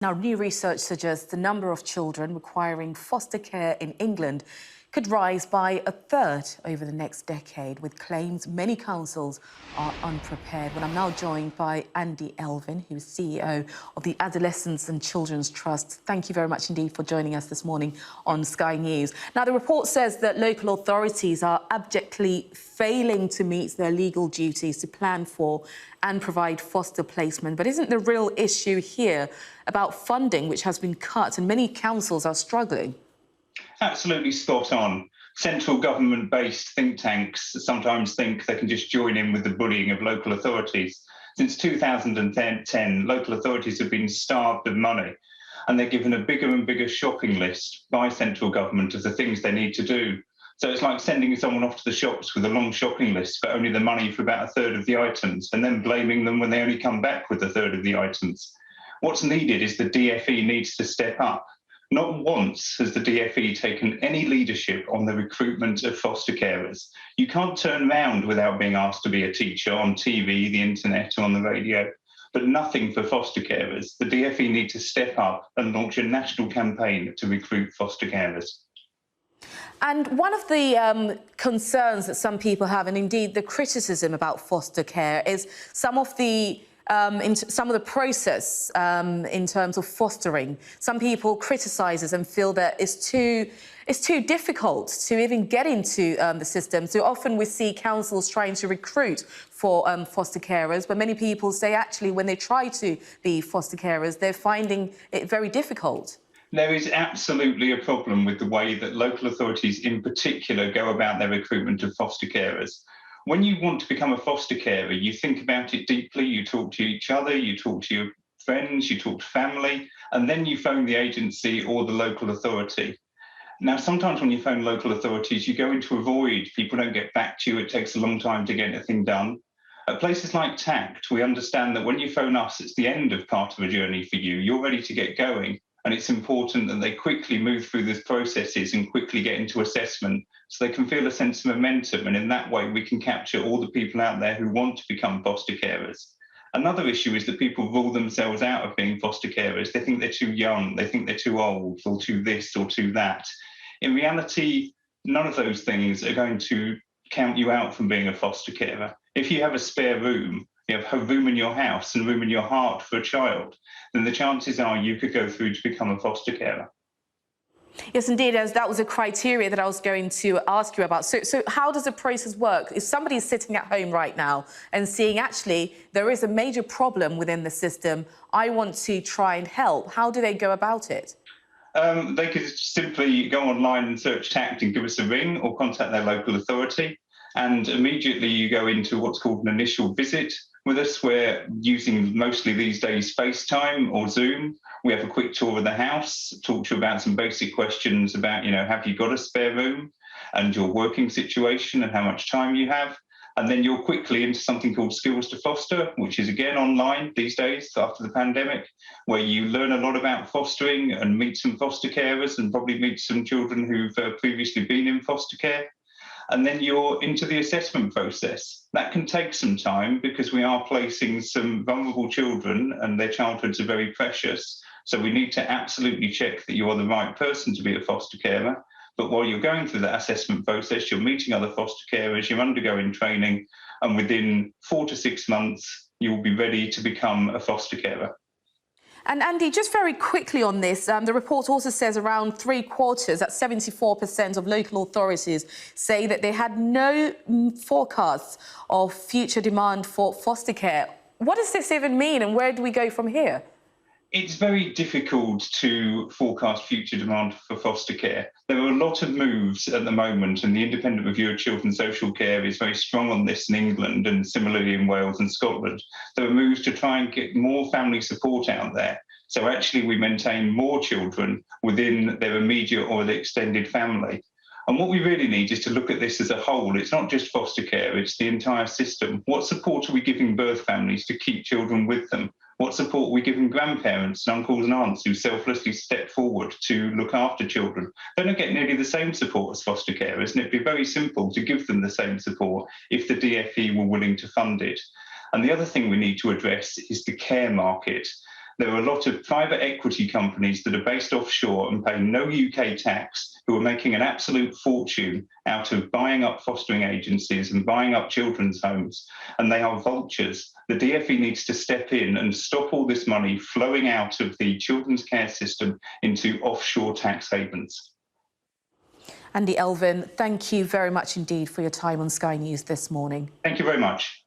Now, new research suggests the number of children requiring foster care in England could rise by a third over the next decade, with claims many councils are unprepared. Well, I'm now joined by Andy Elvin, who's CEO of the Adolescents and Children's Trust. Thank you very much indeed for joining us this morning on Sky News. Now, the report says that local authorities are abjectly failing to meet their legal duties to plan for and provide foster placement. But isn't the real issue here about funding, which has been cut, and many councils are struggling? Absolutely spot on. Central government-based think tanks sometimes think they can just join in with the bullying of local authorities. Since 2010, local authorities have been starved of money, and they're given a bigger and bigger shopping list by central government of the things they need to do. So it's like sending someone off to the shops with a long shopping list, but only the money for about a third of the items, and then blaming them when they only come back with a third of the items. What's needed is the DfE needs to step up. Not once has the DfE taken any leadership on the recruitment of foster carers. You can't turn round without being asked to be a teacher on TV, the internet, or on the radio, but nothing for foster carers. The DfE need to step up and launch a national campaign to recruit foster carers. And one of the concerns that some people have, and indeed the criticism about foster care, is some of the process in terms of fostering. Some people criticise and feel that it's too difficult to even get into the system. So often we see councils trying to recruit for foster carers, but many people say actually when they try to be foster carers, they're finding it very difficult. There is absolutely a problem with the way that local authorities in particular go about their recruitment of foster carers. When you want to become a foster carer, you think about it deeply, you talk to each other, you talk to your friends, you talk to family, and then you phone the agency or the local authority. Now, sometimes when you phone local authorities, you go into a void, people don't get back to you, it takes a long time to get anything done. At places like TACT, we understand that when you phone us, it's the end of part of a journey for you, you're ready to get going. And it's important that they quickly move through these processes and quickly get into assessment so they can feel a sense of momentum. And in that way, we can capture all the people out there who want to become foster carers. Another issue is that people rule themselves out of being foster carers. They think they're too young, they think they're too old, or too this or too that. In reality, none of those things are going to count you out from being a foster carer. If you have a spare room, you have a room in your house and room in your heart for a child, then the chances are you could go through to become a foster carer. Yes, indeed, as that was a criteria that I was going to ask you about. So how does the process work? If somebody's sitting at home right now and seeing actually there is a major problem within the system, I want to try and help, how do they go about it? They could simply go online and search TACT and give us a ring or contact their local authority. And immediately you go into what's called an initial visit with us. We're using mostly these days FaceTime or Zoom. We have a quick tour of the house, talk to you about some basic questions about, have you got a spare room and your working situation and how much time you have. And then you're quickly into something called Skills to Foster, which is again online these days after the pandemic, where you learn a lot about fostering and meet some foster carers and probably meet some children who've previously been in foster care. And then you're into the assessment process. That can take some time because we are placing some vulnerable children and their childhoods are very precious. So we need to absolutely check that you are the right person to be a foster carer. But while you're going through that assessment process, you're meeting other foster carers, you're undergoing training, and within 4 to 6 months, you will be ready to become a foster carer. And Andy, just very quickly on this, the report also says around 3/4, that's 74% of local authorities, say that they had no forecasts of future demand for foster care. What does this even mean and where do we go from here? It's very difficult to forecast future demand for foster care. There are a lot of moves at the moment, and the Independent Review of Children's Social Care is very strong on this in England and similarly in Wales and Scotland. There are moves to try and get more family support out there. So actually we maintain more children within their immediate or the extended family. And what we really need is to look at this as a whole. It's not just foster care, it's the entire system. What support are we giving birth families to keep children with them? What support are we giving grandparents and uncles and aunts who selflessly step forward to look after children? They don't get nearly the same support as foster carers, and it'd be very simple to give them the same support if the DfE were willing to fund it. And the other thing we need to address is the care market. There are a lot of private equity companies that are based offshore and pay no UK tax, who are making an absolute fortune out of buying up fostering agencies and buying up children's homes, and they are vultures. The DfE needs to step in and stop all this money flowing out of the children's care system into offshore tax havens. Andy Elvin, thank you very much indeed for your time on Sky News this morning. Thank you very much.